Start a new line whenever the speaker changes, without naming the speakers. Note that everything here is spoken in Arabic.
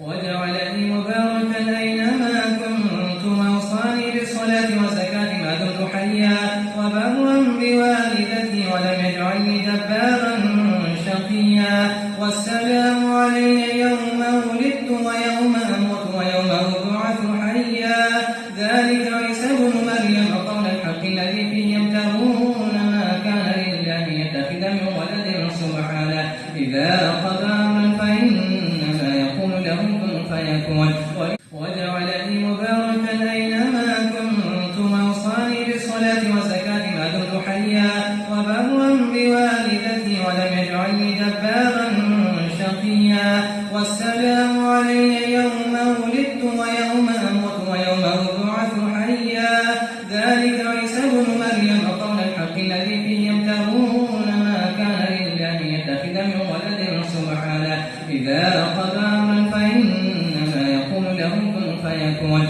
وجعلني مباركا أينما كنت وأوصاني بالصلاة والزكاة ما دمت حيا وبرا بوالدتي ولم يجعلني جبارا شقيا والسلام علي يوم ولدت ويوم أموت ويوم أبعث حيا ذلك عيسى ابن مريم قول الحق الذي فيه يمترون ما كان لله يتخذ من ولد سبحانه إذا قضى أمرا فإنما يقول له كن فيكون وجعلني مباركا أينما كنت وأوصاني بالصلاة والزكاة ما دمت حيا وبرا بوالدتي ولم يجعلني جبارا شقيا والسلام علي يوم ولدت ويوم أموت ويوم أبعث حيا ذلك عيسى ابن مريم قول الحق الذي فيه يمترون ما كان لله يتخذ من ولد سبحانه إذا قضى أمرا فإنما يقول له كن فيكون